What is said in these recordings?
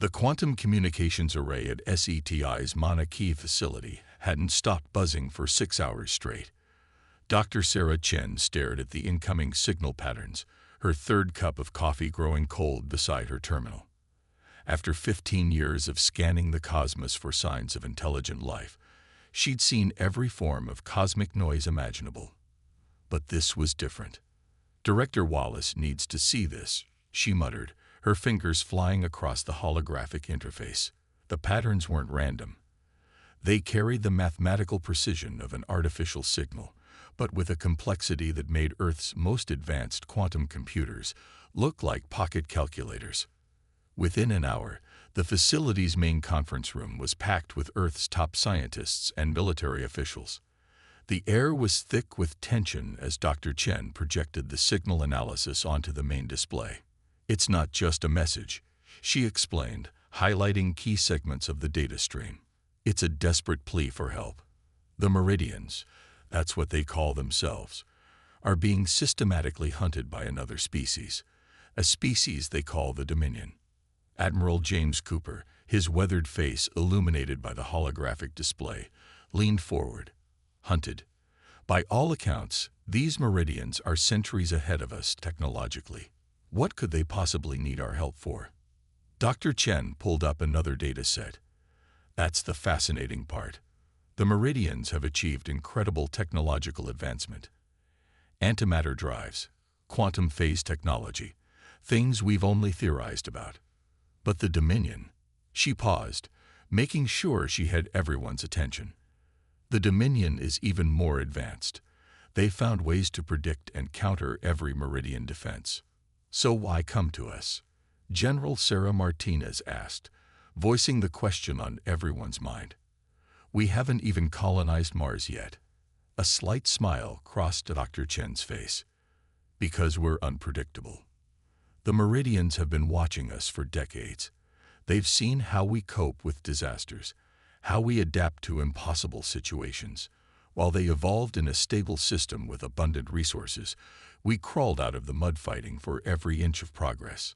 The quantum communications array at SETI's Mauna Kea facility hadn't stopped buzzing for 6 hours straight. Dr. Sarah Chen stared at the incoming signal patterns, her third cup of coffee growing cold beside her terminal. After 15 years of scanning the cosmos for signs of intelligent life, she'd seen every form of cosmic noise imaginable. But this was different. "Director Wallace needs to see this," she muttered, her fingers flying across the holographic interface. The patterns weren't random. They carried the mathematical precision of an artificial signal, but with a complexity that made Earth's most advanced quantum computers look like pocket calculators. Within an hour, the facility's main conference room was packed with Earth's top scientists and military officials. The air was thick with tension as Dr. Chen projected the signal analysis onto the main display. "It's not just a message," she explained, highlighting key segments of the data stream. "It's a desperate plea for help. The Meridians, that's what they call themselves, are being systematically hunted by another species, a species they call the Dominion." Admiral James Cooper, his weathered face illuminated by the holographic display, leaned forward. "Hunted. By all accounts, these Meridians are centuries ahead of us technologically. What could they possibly need our help for?" Dr. Chen pulled up another data set. "That's the fascinating part. The Meridians have achieved incredible technological advancement. Antimatter drives, quantum phase technology, things we've only theorized about. But the Dominion..." She paused, making sure she had everyone's attention. "The Dominion is even more advanced. They found ways to predict and counter every Meridian defense." "So why come to us?" General Sarah Martinez asked, voicing the question on everyone's mind. "We haven't even colonized Mars yet." A slight smile crossed Dr. Chen's face. "Because we're unpredictable. The Meridians have been watching us for decades. They've seen how we cope with disasters, how we adapt to impossible situations. While they evolved in a stable system with abundant resources, we crawled out of the mud fighting for every inch of progress."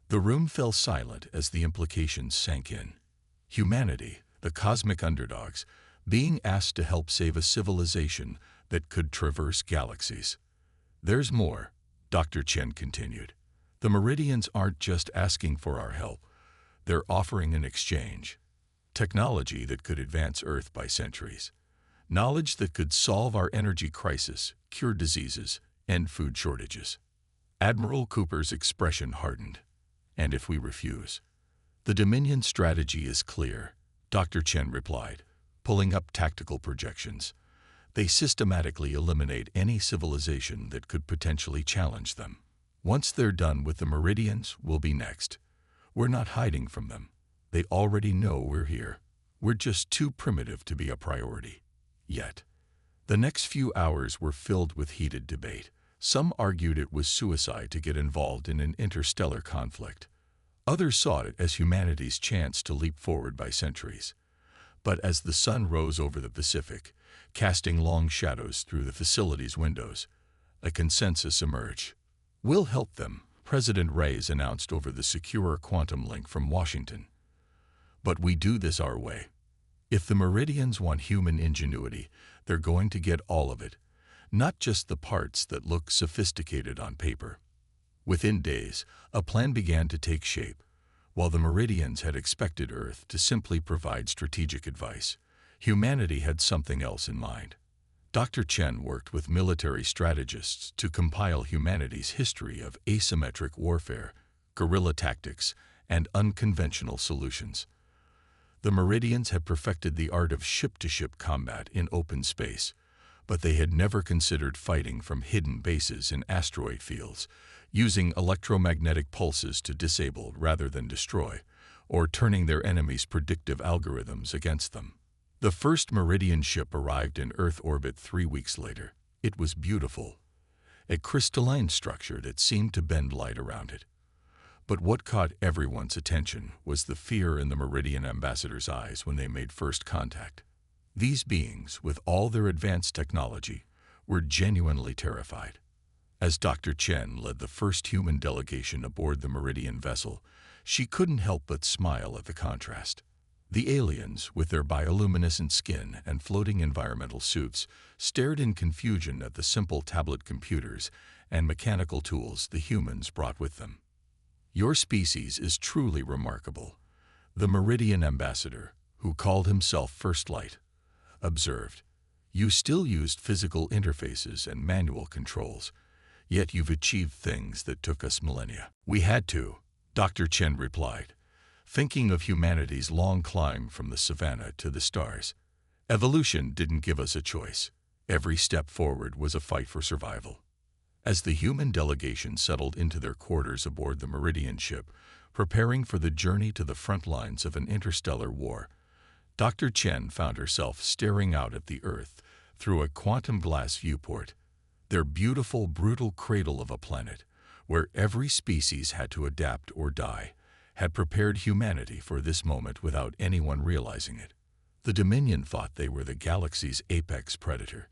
The room fell silent as the implications sank in. Humanity, the cosmic underdogs, being asked to help save a civilization that could traverse galaxies. "There's more," Dr. Chen continued. "The Meridians aren't just asking for our help. They're offering an exchange. Technology that could advance Earth by centuries. Knowledge that could solve our energy crisis, cure diseases, end food shortages." Admiral Cooper's expression hardened. "And if we refuse?" "The Dominion strategy is clear," Dr. Chen replied, pulling up tactical projections. "They systematically eliminate any civilization that could potentially challenge them. Once they're done with the Meridians, we'll be next. We're not hiding from them. They already know we're here. We're just too primitive to be a priority. Yet." The next few hours were filled with heated debate. Some argued it was suicide to get involved in an interstellar conflict. Others saw it as humanity's chance to leap forward by centuries. But as the sun rose over the Pacific, casting long shadows through the facility's windows, a consensus emerged. "We'll help them," President Reyes announced over the secure quantum link from Washington. "But we do this our way. If the Meridians want human ingenuity, they're going to get all of it, not just the parts that look sophisticated on paper." Within days, a plan began to take shape. While the Meridians had expected Earth to simply provide strategic advice, humanity had something else in mind. Dr. Chen worked with military strategists to compile humanity's history of asymmetric warfare, guerrilla tactics, and unconventional solutions. The Meridians had perfected the art of ship-to-ship combat in open space, but they had never considered fighting from hidden bases in asteroid fields, using electromagnetic pulses to disable rather than destroy, or turning their enemies' predictive algorithms against them. The first Meridian ship arrived in Earth orbit 3 weeks later. It was beautiful, a crystalline structure that seemed to bend light around it. But what caught everyone's attention was the fear in the Meridian ambassadors' eyes when they made first contact. These beings, with all their advanced technology, were genuinely terrified. As Dr. Chen led the first human delegation aboard the Meridian vessel, She couldn't help but smile at the contrast. The aliens, with their bioluminescent skin and floating environmental suits, stared in confusion at the simple tablet computers and mechanical tools the humans brought with them. "Your species is truly remarkable," the Meridian ambassador, who called himself First Light, observed. "You still used physical interfaces and manual controls, yet you've achieved things that took us millennia." "We had to," Dr. Chen replied, thinking of humanity's long climb from the savannah to the stars. "Evolution didn't give us a choice. Every step forward was a fight for survival." As the human delegation settled into their quarters aboard the Meridian ship, preparing for the journey to the front lines of an interstellar war, Dr. Chen found herself staring out at the Earth through a quantum glass viewport, their beautiful, brutal cradle of a planet, where every species had to adapt or die, had prepared humanity for this moment without anyone realizing it. The Dominion thought they were the galaxy's apex predator.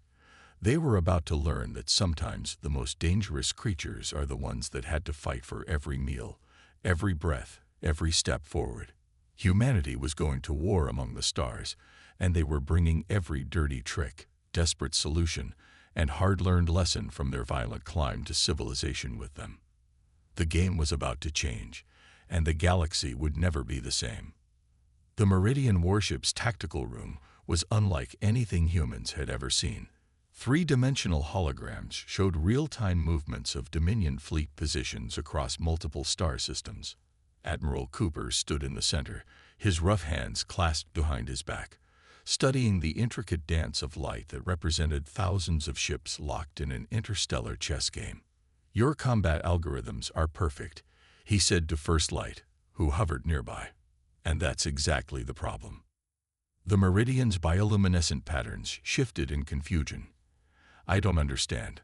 They were about to learn that sometimes the most dangerous creatures are the ones that had to fight for every meal, every breath, every step forward. Humanity was going to war among the stars, and they were bringing every dirty trick, desperate solution, and hard-learned lesson from their violent climb to civilization with them. The game was about to change, and the galaxy would never be the same. The Meridian warship's tactical room was unlike anything humans had ever seen. Three-dimensional holograms showed real-time movements of Dominion fleet positions across multiple star systems. Admiral Cooper stood in the center, his rough hands clasped behind his back, studying the intricate dance of light that represented thousands of ships locked in an interstellar chess game. "Your combat algorithms are perfect," he said to First Light, who hovered nearby. And that's exactly the problem. The Meridian's bioluminescent patterns shifted in confusion. "I don't understand.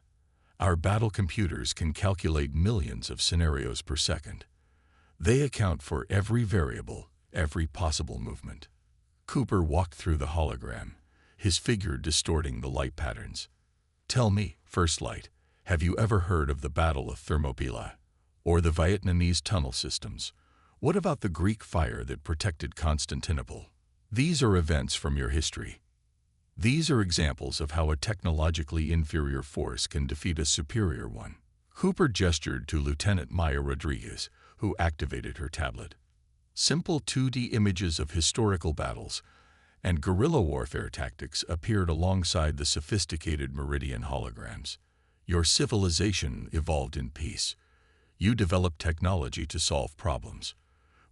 Our battle computers can calculate millions of scenarios per second. They account for every variable, every possible movement." Cooper walked through the hologram, his figure distorting the light patterns. "Tell me, First Light, have you ever heard of the Battle of Thermopylae, or the Vietnamese tunnel systems? What about the Greek fire that protected Constantinople? These are events from your history. These are examples of how a technologically inferior force can defeat a superior one." Cooper gestured to Lieutenant Maya Rodriguez, who activated her tablet. Simple 2D images of historical battles and guerrilla warfare tactics appeared alongside the sophisticated Meridian holograms. "Your civilization evolved in peace. You developed technology to solve problems.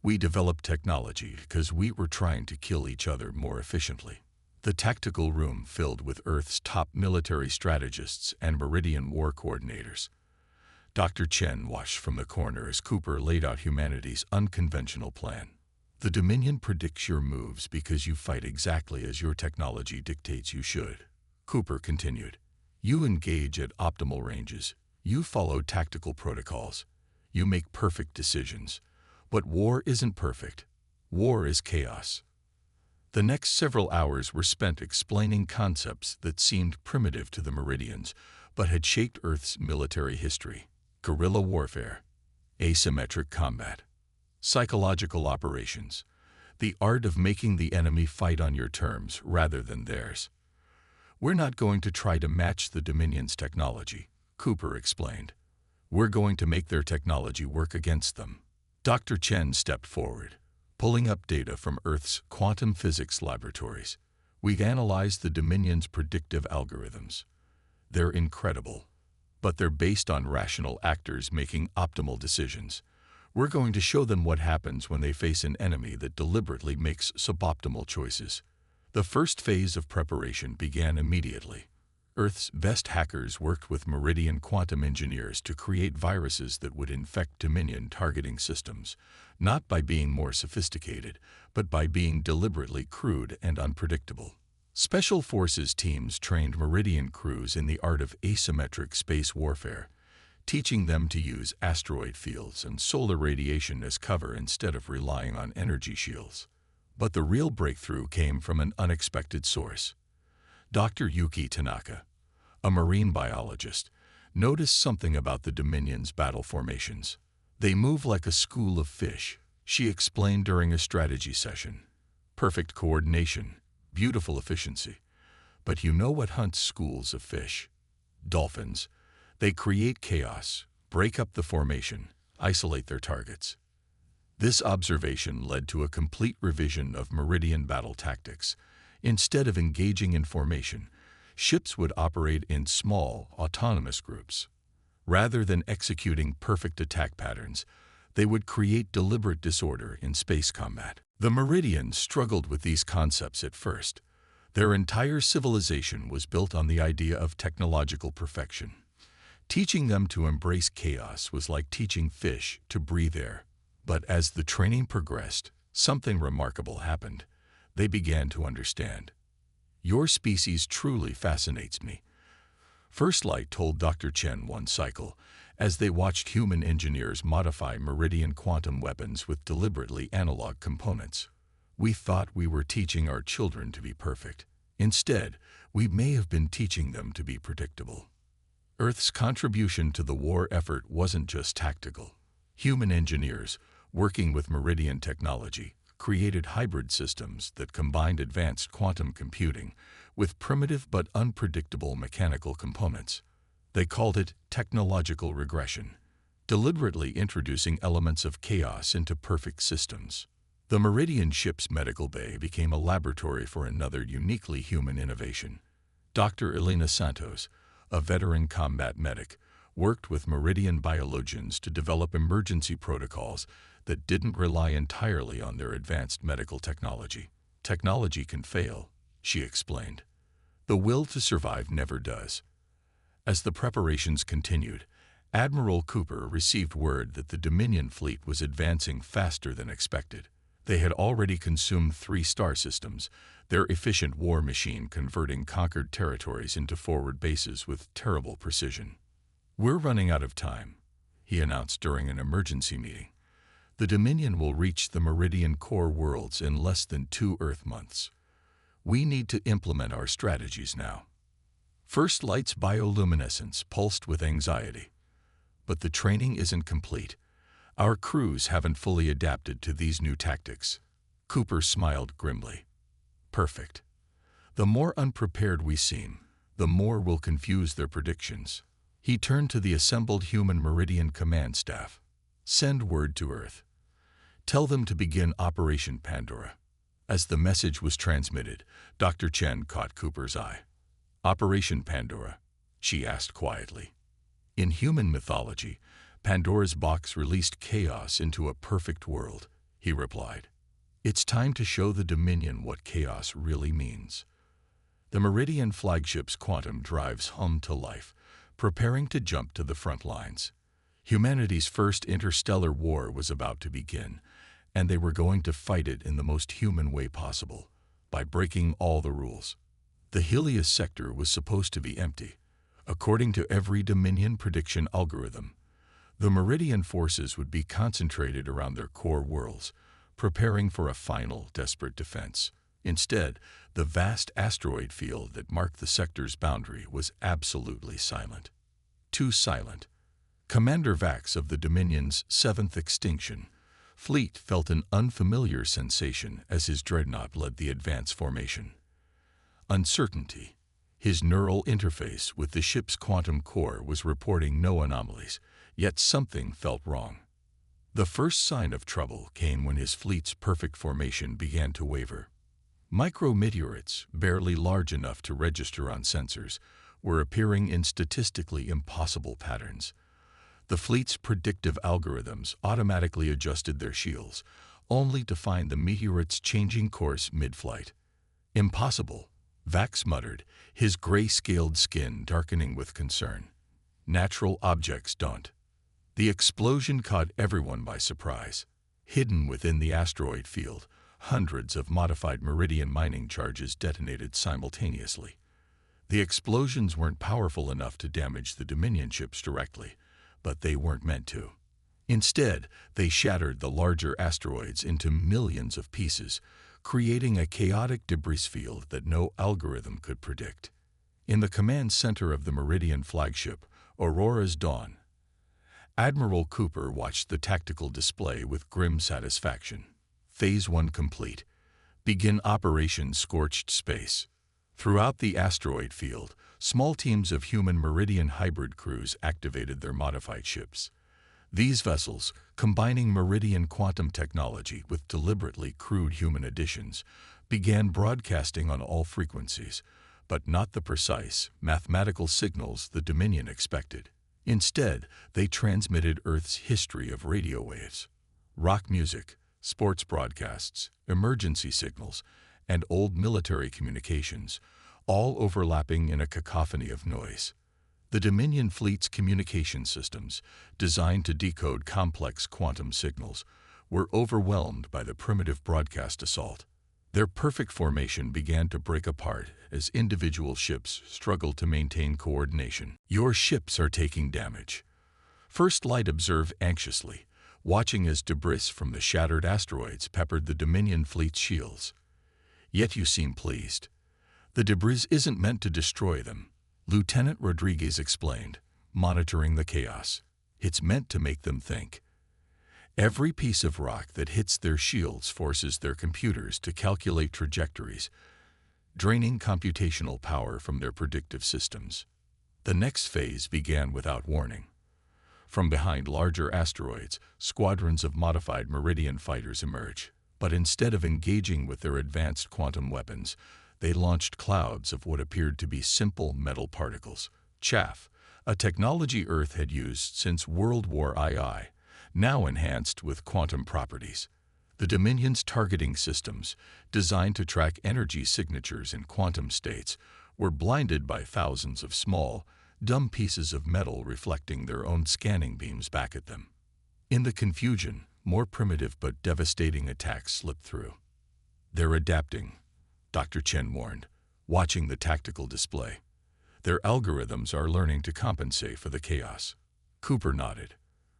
We developed technology because we were trying to kill each other more efficiently." The tactical room filled with Earth's top military strategists and Meridian war coordinators. Dr. Chen watched from the corner as Cooper laid out humanity's unconventional plan. "The Dominion predicts your moves because you fight exactly as your technology dictates you should," Cooper continued. "You engage at optimal ranges. You follow tactical protocols. You make perfect decisions. But war isn't perfect. War is chaos." The next several hours were spent explaining concepts that seemed primitive to the Meridians, but had shaped Earth's military history. Guerrilla warfare, asymmetric combat, psychological operations, the art of making the enemy fight on your terms rather than theirs. "We're not going to try to match the Dominion's technology," Cooper explained. "We're going to make their technology work against them." Dr. Chen stepped forward, pulling up data from Earth's quantum physics laboratories. "We've analyzed the Dominion's predictive algorithms. They're incredible, but they're based on rational actors making optimal decisions. We're going to show them what happens when they face an enemy that deliberately makes suboptimal choices." The first phase of preparation began immediately. Earth's best hackers worked with Meridian quantum engineers to create viruses that would infect Dominion targeting systems, not by being more sophisticated, but by being deliberately crude and unpredictable. Special Forces teams trained Meridian crews in the art of asymmetric space warfare, teaching them to use asteroid fields and solar radiation as cover instead of relying on energy shields. But the real breakthrough came from an unexpected source. Dr. Yuki Tanaka, a marine biologist, noticed something about the Dominion's battle formations. "They move like a school of fish," she explained during a strategy session. Perfect coordination, beautiful efficiency. But you know what hunts schools of fish? Dolphins. They create chaos, break up the formation, isolate their targets. This observation led to a complete revision of Meridian battle tactics. Instead of engaging in formation, ships would operate in small, autonomous groups. Rather than executing perfect attack patterns, they would create deliberate disorder in space combat. The Meridians struggled with these concepts at first. Their entire civilization was built on the idea of technological perfection. Teaching them to embrace chaos was like teaching fish to breathe air. But as the training progressed, something remarkable happened. They began to understand. "Your species truly fascinates me," First Light told Dr. Chen one cycle, as they watched human engineers modify Meridian quantum weapons with deliberately analog components. "We thought we were teaching our children to be perfect. Instead, we may have been teaching them to be predictable." Earth's contribution to the war effort wasn't just tactical. Human engineers, working with Meridian technology, created hybrid systems that combined advanced quantum computing with primitive but unpredictable mechanical components. They called it technological regression, deliberately introducing elements of chaos into perfect systems. The Meridian ship's medical bay became a laboratory for another uniquely human innovation. Dr. Elena Santos, a veteran combat medic, worked with Meridian biologians to develop emergency protocols that didn't rely entirely on their advanced medical technology. "Technology can fail," she explained. "The will to survive never does." As the preparations continued, Admiral Cooper received word that the Dominion fleet was advancing faster than expected. They had already consumed 3 star systems, their efficient war machine converting conquered territories into forward bases with terrible precision. "We're running out of time," he announced during an emergency meeting. "The Dominion will reach the Meridian core worlds in less than 2 Earth months. We need to implement our strategies now." First Light's bioluminescence pulsed with anxiety. "But the training isn't complete. Our crews haven't fully adapted to these new tactics." Cooper smiled grimly. "Perfect. The more unprepared we seem, the more we'll confuse their predictions." He turned to the assembled human Meridian command staff. "Send word to Earth. Tell them to begin Operation Pandora." As the message was transmitted, Dr. Chen caught Cooper's eye. "Operation Pandora?" she asked quietly. "In human mythology, Pandora's box released chaos into a perfect world," he replied. "It's time to show the Dominion what chaos really means." The Meridian flagship's quantum drives hummed to life, preparing to jump to the front lines. Humanity's first interstellar war was about to begin, and they were going to fight it in the most human way possible, by breaking all the rules. The Helios sector was supposed to be empty. According to every Dominion prediction algorithm, the Meridian forces would be concentrated around their core worlds, preparing for a final, desperate defense. Instead, the vast asteroid field that marked the sector's boundary was absolutely silent. Too silent. Commander Vax of the Dominion's 7th extinction fleet felt an unfamiliar sensation as his dreadnought led the advance formation. Uncertainty. His neural interface with the ship's quantum core was reporting no anomalies, yet something felt wrong. The first sign of trouble came when his fleet's perfect formation began to waver. Micrometeorites, barely large enough to register on sensors, were appearing in statistically impossible patterns. The fleet's predictive algorithms automatically adjusted their shields, only to find the meteorites changing course mid-flight. "Impossible," Vax muttered, his gray-scaled skin darkening with concern. "Natural objects don't." The explosion caught everyone by surprise. Hidden within the asteroid field, hundreds of modified Meridian mining charges detonated simultaneously. The explosions weren't powerful enough to damage the Dominion ships directly, but they weren't meant to. Instead, they shattered the larger asteroids into millions of pieces, creating a chaotic debris field that no algorithm could predict. In the command center of the Meridian flagship, Aurora's Dawn, Admiral Cooper watched the tactical display with grim satisfaction. Phase 1 complete. Begin Operation Scorched Space. Throughout the asteroid field, small teams of human Meridian hybrid crews activated their modified ships. These vessels, combining Meridian quantum technology with deliberately crude human additions, began broadcasting on all frequencies, but not the precise, mathematical signals the Dominion expected. Instead, they transmitted Earth's history of radio waves, rock music, sports broadcasts, emergency signals, and old military communications, all overlapping in a cacophony of noise. The Dominion fleet's communication systems, designed to decode complex quantum signals, were overwhelmed by the primitive broadcast assault. Their perfect formation began to break apart as individual ships struggled to maintain coordination. "Your ships are taking damage," First Light observed anxiously, watching as debris from the shattered asteroids peppered the Dominion fleet's shields. "Yet you seem pleased." "The debris isn't meant to destroy them," Lieutenant Rodriguez explained, monitoring the chaos. "It's meant to make them think." Every piece of rock that hits their shields forces their computers to calculate trajectories, draining computational power from their predictive systems. The next phase began without warning. From behind larger asteroids, squadrons of modified Meridian fighters emerged. But instead of engaging with their advanced quantum weapons, they launched clouds of what appeared to be simple metal particles. Chaff, a technology Earth had used since World War II, now enhanced with quantum properties. The Dominion's targeting systems, designed to track energy signatures in quantum states, were blinded by thousands of small, dumb pieces of metal reflecting their own scanning beams back at them. In the confusion, more primitive but devastating attacks slipped through. "They're adapting," Dr. Chen warned, watching the tactical display. "Their algorithms are learning to compensate for the chaos." Cooper nodded.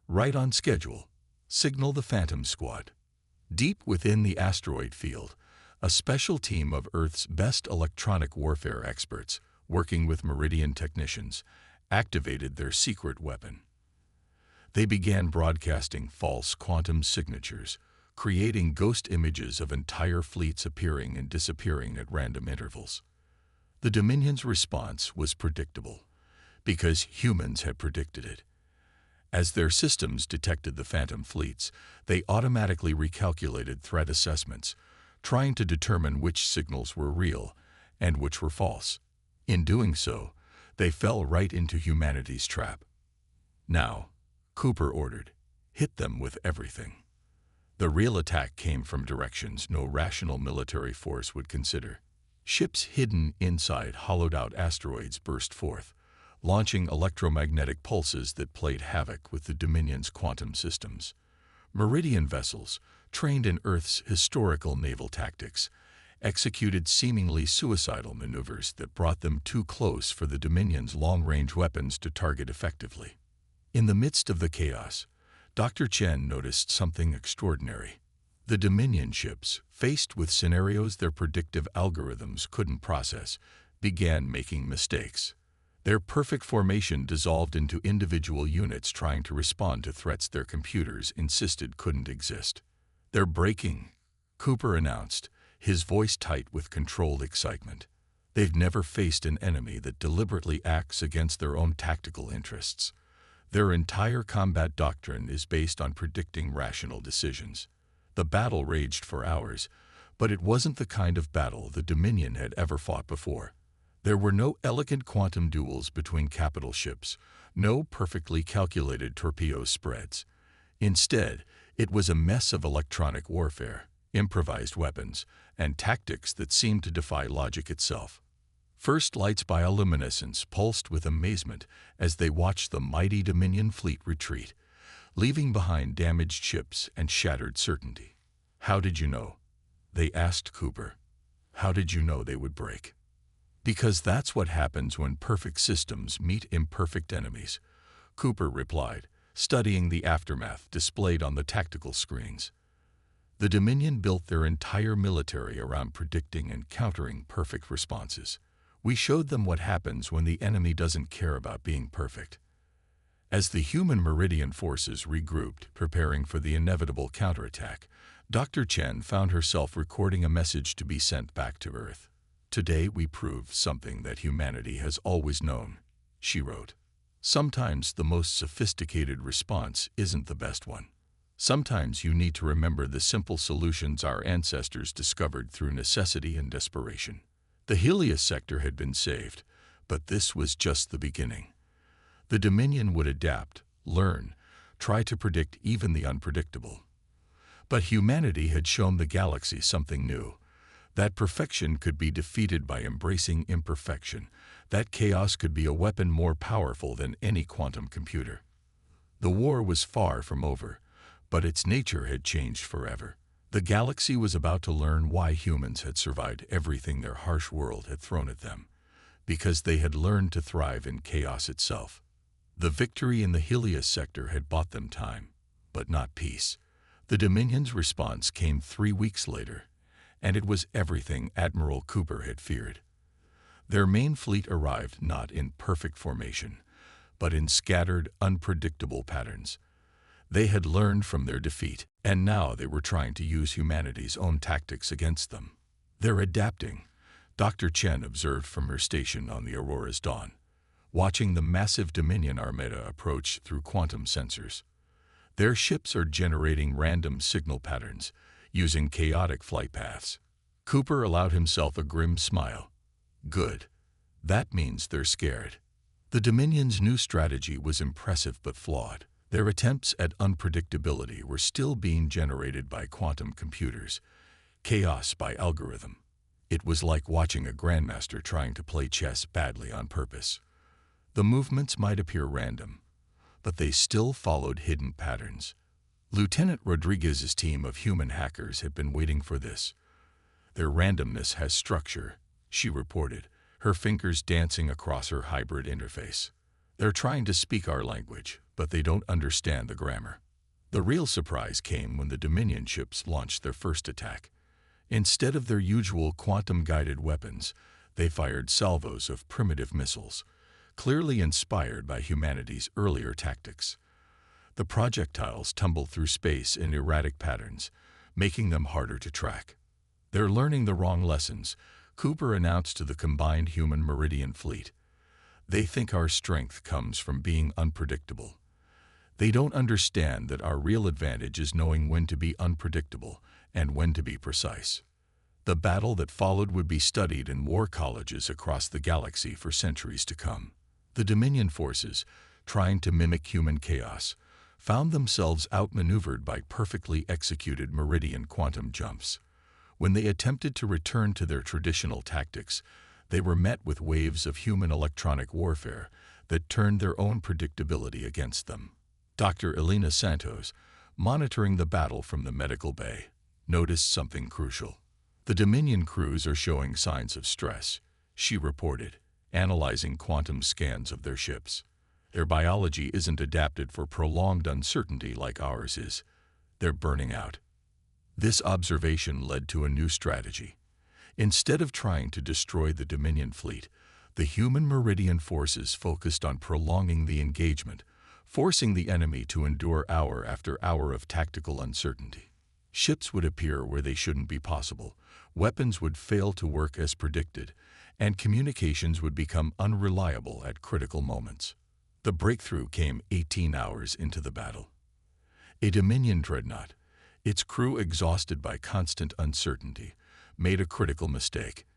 "Right on schedule. Signal the Phantom Squad." Deep within the asteroid field, a special team of Earth's best electronic warfare experts, working with Meridian technicians, activated their secret weapon. They began broadcasting false quantum signatures, creating ghost images of entire fleets appearing and disappearing at random intervals. The Dominion's response was predictable, because humans had predicted it. As their systems detected the phantom fleets, they automatically recalculated threat assessments, trying to determine which signals were real and which were false. In doing so, they fell right into humanity's trap. "Now," Cooper ordered, "hit them with everything." The real attack came from directions no rational military force would consider. Ships hidden inside hollowed-out asteroids burst forth, launching electromagnetic pulses that played havoc with the Dominion's quantum systems. Meridian vessels, trained in Earth's historical naval tactics, executed seemingly suicidal maneuvers that brought them too close for the Dominion's long-range weapons to target effectively. In the midst of the chaos, Dr. Chen noticed something extraordinary. The Dominion ships, faced with scenarios their predictive algorithms couldn't process, began making mistakes. Their perfect formation dissolved into individual units trying to respond to threats their computers insisted couldn't exist. "They're breaking," Cooper announced, his voice tight with controlled excitement. They've never faced an enemy that deliberately acts against their own tactical interests. Their entire combat doctrine is based on predicting rational decisions. The battle raged for hours, but it wasn't the kind of battle the Dominion had ever fought before. There were no elegant quantum duels between capital ships, no perfectly calculated torpedo spreads. Instead, it was a mess of electronic warfare, improvised weapons, and tactics that seemed to defy logic itself. First Light's bioluminescence pulsed with amazement as they watched the mighty Dominion fleet retreat, leaving behind damaged ships and shattered certainty. "How did you know?" they asked Cooper. "How did you know they would break?" "Because that's what happens when perfect systems meet imperfect enemies," Cooper replied, studying the aftermath displayed on the tactical screens. The Dominion built their entire military around predicting and countering perfect responses. "We showed them what happens when the enemy doesn't care about being perfect." As the human Meridian forces regrouped, preparing for the inevitable counterattack, Dr. Chen found herself recording a message to be sent back to Earth. "Today we proved something that humanity has always known," she wrote. "Sometimes the most sophisticated response isn't the best one. Sometimes you need to remember the simple solutions our ancestors discovered through necessity and desperation." The Helios sector had been saved, but this was just the beginning. The Dominion would adapt, learn, try to predict even the unpredictable. But humanity had shown the galaxy something new. That perfection could be defeated by embracing imperfection. That chaos could be a weapon more powerful than any quantum computer. The war was far from over, but its nature had changed forever. The galaxy was about to learn why humans had survived everything their harsh world had thrown at them, because they had learned to thrive in chaos itself. The victory in the Helios sector had bought them time, but not peace. The Dominion's response came 3 weeks later, and it was everything Admiral Cooper had feared. Their main fleet arrived not in perfect formation, but in scattered, unpredictable patterns. They had learned from their defeat, and now they were trying to use humanity's own tactics against them. "They're adapting," Dr. Chen observed from her station on the Aurora's dawn, watching the massive Dominion armada approach through quantum sensors. "Their ships are generating random signal patterns, using chaotic flight paths." Cooper allowed himself a grim smile. "Good. That means they're scared." The Dominion's new strategy was impressive but flawed. Their attempts at unpredictability were still being generated by quantum computers, chaos by algorithm. It was like watching a grandmaster trying to play chess badly on purpose. The movements might appear random, but they still followed hidden patterns. Lieutenant Rodriguez's team of human hackers had been waiting for this. "Their randomness has structure," she reported, her fingers dancing across her hybrid interface. "They're trying to speak our language, but they don't understand the grammar." The real surprise came when the Dominion ships launched their first attack. Instead of their usual quantum-guided weapons, they fired salvos of primitive missiles, clearly inspired by humanity's earlier tactics. The projectiles tumbled through space in erratic patterns, making them harder to track. "They're learning the wrong lessons," Cooper announced to the combined human Meridian fleet. "They think our strength comes from being unpredictable. They don't understand that our real advantage is knowing when to be unpredictable and when to be precise." The battle that followed would be studied in war colleges across the galaxy for centuries to come. The Dominion forces, trying to mimic human chaos, found themselves outmaneuvered by perfectly executed Meridian quantum jumps. When they attempted to return to their traditional tactics, they were met with waves of human electronic warfare that turned their own predictability against them. Dr. Elena Santos, monitoring the battle from the medical bay, noticed something crucial. "The Dominion crews are showing signs of stress," she reported, analyzing quantum scans of their ships. "Their biology isn't adapted for prolonged uncertainty like ours is. They're burning out." This observation led to a new strategy. Instead of trying to destroy the Dominion fleet, the human Meridian forces focused on prolonging the engagement, forcing the enemy to endure hour after hour of tactical uncertainty. Ships would appear where they shouldn't be possible, weapons would fail to work as predicted, and communications would become unreliable at critical moments. The breakthrough came 18 hours into the battle. A Dominion dreadnought, its crew exhausted by constant uncertainty, made a critical mistake.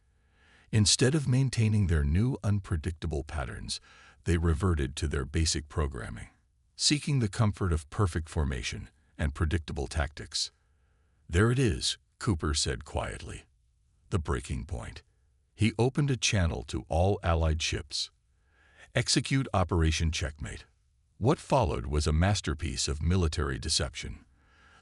Instead of maintaining their new unpredictable patterns, they reverted to their basic programming, seeking the comfort of perfect formation and predictable tactics. "There it is," Cooper said quietly. "The breaking point." He opened a channel to all Allied ships. "Execute Operation Checkmate." What followed was a masterpiece of military deception.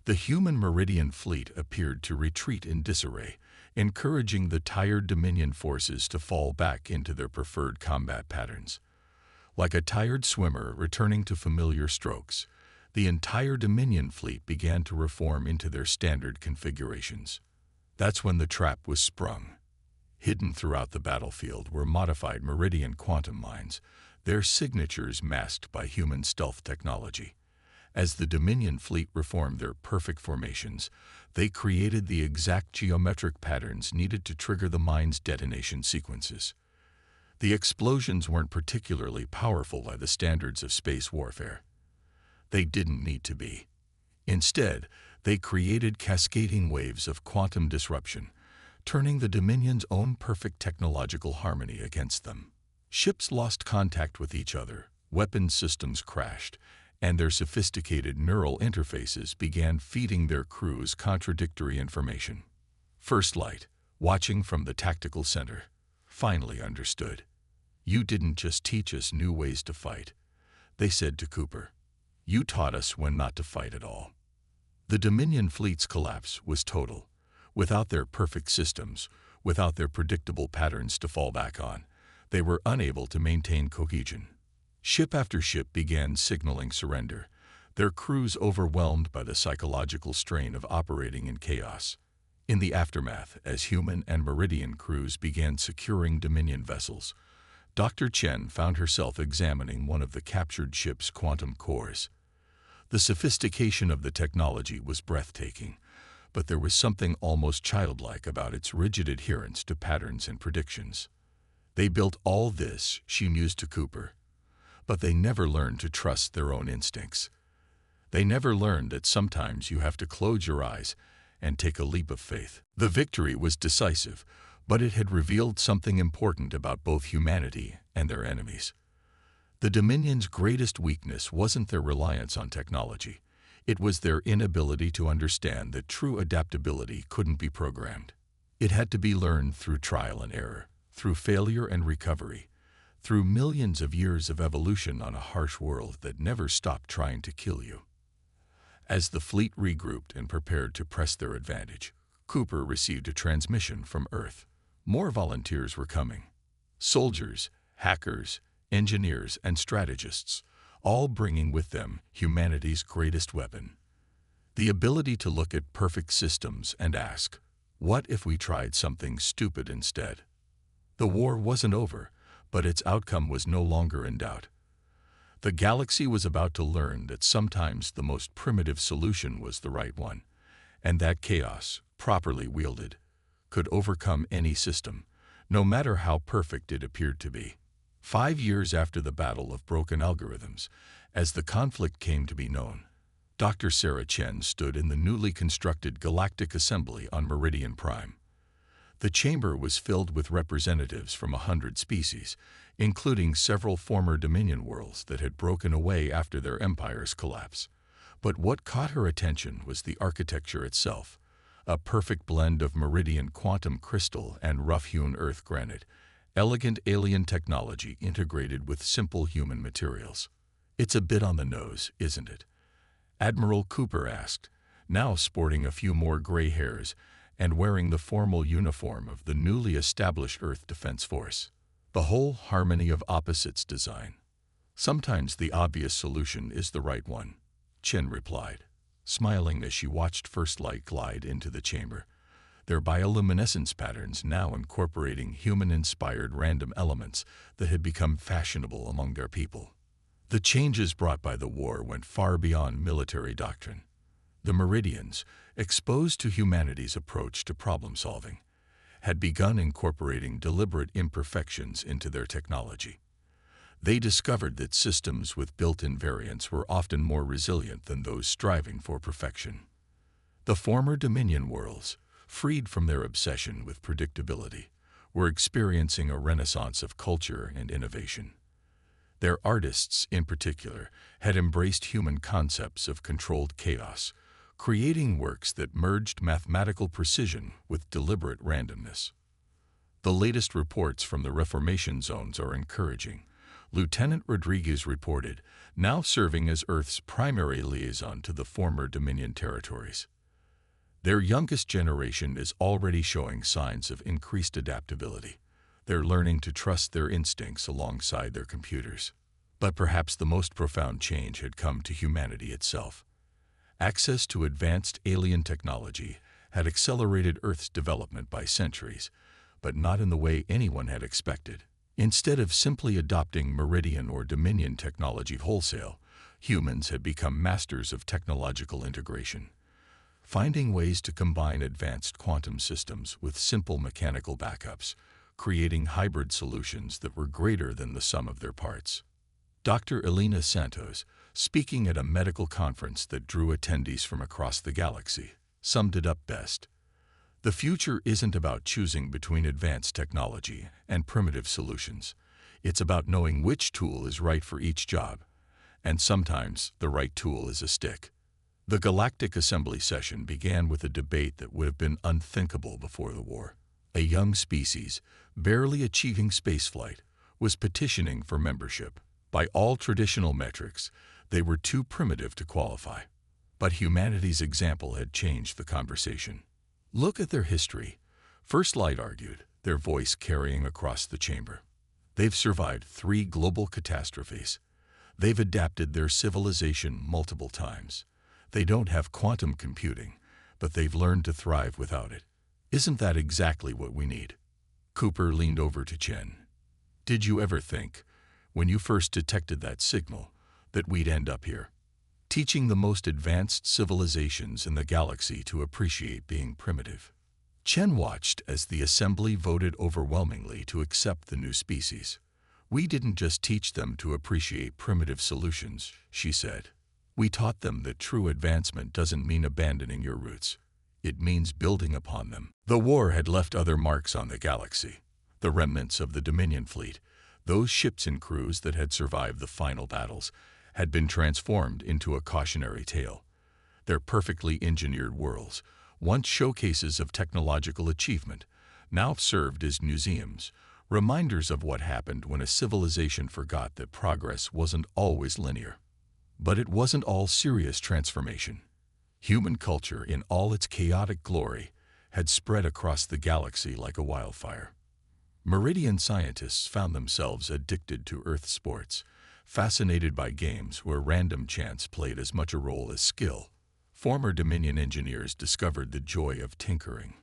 The human Meridian fleet appeared to retreat in disarray, encouraging the tired Dominion forces to fall back into their preferred combat patterns. Like a tired swimmer returning to familiar strokes, the entire Dominion fleet began to reform into their standard configurations. That's when the trap was sprung. Hidden throughout the battlefield were modified Meridian quantum mines their signatures masked by human stealth technology. As the Dominion fleet reformed their perfect formations, they created the exact geometric patterns needed to trigger the mine's detonation sequences. The explosions weren't particularly powerful by the standards of space warfare. They didn't need to be. Instead, they created cascading waves of quantum disruption, turning the Dominion's own perfect technological harmony against them. Ships lost contact with each other, weapons systems crashed, and their sophisticated neural interfaces began feeding their crews contradictory information. First Light, watching from the tactical center, finally understood. "You didn't just teach us new ways to fight," they said to Cooper. "You taught us when not to fight at all." The Dominion fleet's collapse was total. Without their perfect systems, without their predictable patterns to fall back on, they were unable to maintain cohesion. Ship after ship began signaling surrender, their crews overwhelmed by the psychological strain of operating in chaos. In the aftermath, as human and Meridian crews began securing Dominion vessels, Dr. Chen found herself examining one of the captured ship's quantum cores. The sophistication of the technology was breathtaking, but there was something almost childlike about its rigid adherence to patterns and predictions. "They built all this," she mused to Cooper, "but they never learned to trust their own instincts. They never learned that sometimes you have to close your eyes and take a leap of faith." The victory was decisive, but it had revealed something important about both humanity and their enemies. The Dominion's greatest weakness wasn't their reliance on technology. It was their inability to understand that true adaptability couldn't be programmed. It had to be learned through trial and error, through failure and recovery, through millions of years of evolution on a harsh world that never stopped trying to kill you. As the fleet regrouped and prepared to press their advantage, Cooper received a transmission from Earth. More volunteers were coming. Soldiers, hackers, engineers, and strategists, all bringing with them humanity's greatest weapon: the ability to look at perfect systems and ask, what if we tried something stupid instead? The war wasn't over, but its outcome was no longer in doubt. The galaxy was about to learn that sometimes the most primitive solution was the right one, and that chaos, properly wielded, could overcome any system, no matter how perfect it appeared to be. 5 years after the Battle of Broken Algorithms, as the conflict came to be known, Dr. Sarah Chen stood in the newly constructed Galactic Assembly on Meridian Prime. The chamber was filled with representatives from 100 species, including several former Dominion worlds that had broken away after their empire's collapse. But what caught her attention was the architecture itself, a perfect blend of Meridian quantum crystal and rough-hewn earth granite, elegant alien technology integrated with simple human materials. "It's a bit on the nose, isn't it?" Admiral Cooper asked, now sporting a few more gray hairs and wearing the formal uniform of the newly established Earth Defense Force. "The whole harmony of opposites design. Sometimes the obvious solution is the right one," Chen replied, smiling as she watched First Light glide into the chamber, their bioluminescence patterns now incorporating human-inspired random elements that had become fashionable among their people. The changes brought by the war went far beyond military doctrine. The Meridians, exposed to humanity's approach to problem-solving, had begun incorporating deliberate imperfections into their technology. They discovered that systems with built-in variants were often more resilient than those striving for perfection. The former Dominion worlds, freed from their obsession with predictability, were experiencing a renaissance of culture and innovation. Their artists, in particular, had embraced human concepts of controlled chaos, creating works that merged mathematical precision with deliberate randomness. The latest reports from the Reformation zones are encouraging. Lieutenant Rodriguez reported, now serving as Earth's primary liaison to the former Dominion territories. Their youngest generation is already showing signs of increased adaptability. They're learning to trust their instincts alongside their computers. But perhaps the most profound change had come to humanity itself. Access to advanced alien technology had accelerated Earth's development by centuries, but not in the way anyone had expected. Instead of simply adopting Meridian or Dominion technology wholesale, humans had become masters of technological integration, finding ways to combine advanced quantum systems with simple mechanical backups, creating hybrid solutions that were greater than the sum of their parts. Dr. Elena Santos, speaking at a medical conference that drew attendees from across the galaxy, summed it up best. The future isn't about choosing between advanced technology and primitive solutions. It's about knowing which tool is right for each job, and sometimes the right tool is a stick. The Galactic Assembly session began with a debate that would have been unthinkable before the war. A young species, barely achieving spaceflight, was petitioning for membership. By all traditional metrics, they were too primitive to qualify. But humanity's example had changed the conversation. Look at their history. First Light argued, their voice carrying across the chamber. They've survived 3 global catastrophes. They've adapted their civilization multiple times. They don't have quantum computing, but they've learned to thrive without it. Isn't that exactly what we need? Cooper leaned over to Chen. Did you ever think, when you first detected that signal, that we'd end up here, teaching the most advanced civilizations in the galaxy to appreciate being primitive? Chen watched as the assembly voted overwhelmingly to accept the new species. We didn't just teach them to appreciate primitive solutions, she said. We taught them that true advancement doesn't mean abandoning your roots. It means building upon them. The war had left other marks on the galaxy. The remnants of the Dominion fleet, those ships and crews that had survived the final battles, had been transformed into a cautionary tale. Their perfectly engineered worlds, once showcases of technological achievement, now served as museums, reminders of what happened when a civilization forgot that progress wasn't always linear. But it wasn't all serious transformation. Human culture, in all its chaotic glory, had spread across the galaxy like a wildfire. Meridian scientists found themselves addicted to Earth sports, fascinated by games where random chance played as much a role as skill. Former Dominion engineers discovered the joy of tinkering,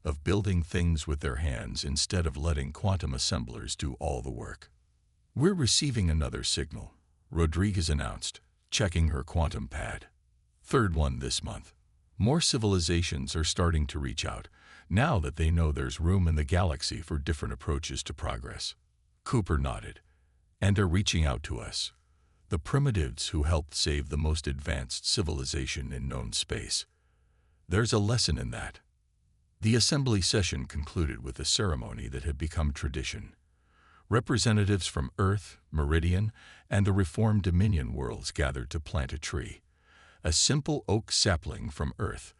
of building things with their hands instead of letting quantum assemblers do all the work. We're receiving another signal, Rodriguez announced, checking her quantum pad. 3rd one this month. More civilizations are starting to reach out, now that they know there's room in the galaxy for different approaches to progress. Cooper nodded. And they're reaching out to us, the primitives who helped save the most advanced civilization in known space. There's a lesson in that. The assembly session concluded with a ceremony that had become tradition. Representatives from Earth, Meridian, and the reformed Dominion worlds gathered to plant a tree. A simple oak sapling from Earth.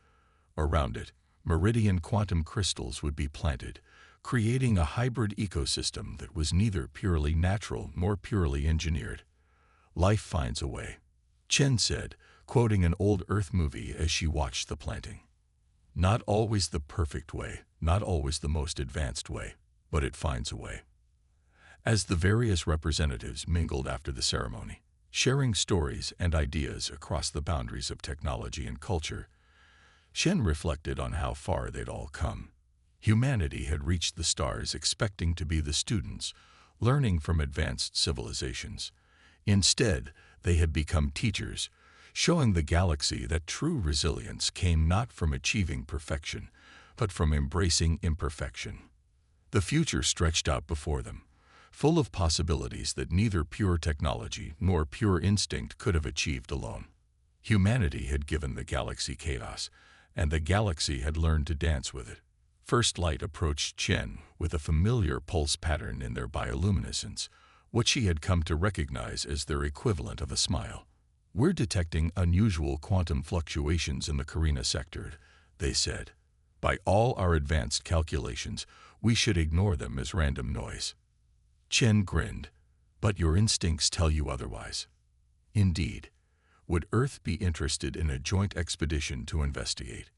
Around it, Meridian quantum crystals would be planted, creating a hybrid ecosystem that was neither purely natural nor purely engineered. Life finds a way, Chen said, quoting an old Earth movie as she watched the planting. Not always the perfect way, not always the most advanced way, but it finds a way. As the various representatives mingled after the ceremony, sharing stories and ideas across the boundaries of technology and culture, Chen reflected on how far they'd all come. Humanity had reached the stars expecting to be the students, learning from advanced civilizations. Instead, they had become teachers, showing the galaxy that true resilience came not from achieving perfection, but from embracing imperfection. The future stretched out before them, full of possibilities that neither pure technology nor pure instinct could have achieved alone. Humanity had given the galaxy chaos, and the galaxy had learned to dance with it. First Light approached Chen with a familiar pulse pattern in their bioluminescence, what she had come to recognize as their equivalent of a smile. We're detecting unusual quantum fluctuations in the Carina sector, they said. By all our advanced calculations, we should ignore them as random noise. Chen grinned. But your instincts tell you otherwise. Indeed. Would Earth be interested in a joint expedition to investigate?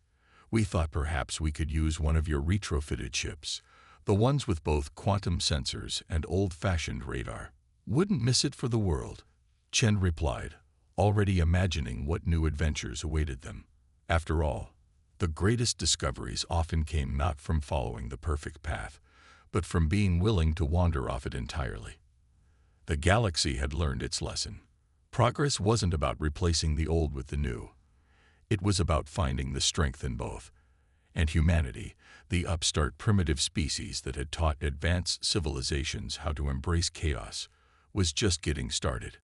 We thought perhaps we could use one of your retrofitted ships, the ones with both quantum sensors and old-fashioned radar. Wouldn't miss it for the world, Chen replied, already imagining what new adventures awaited them. After all, the greatest discoveries often came not from following the perfect path, but from being willing to wander off it entirely. The galaxy had learned its lesson. Progress wasn't about replacing the old with the new. It was about finding the strength in both. And humanity, the upstart primitive species that had taught advanced civilizations how to embrace chaos, was just getting started.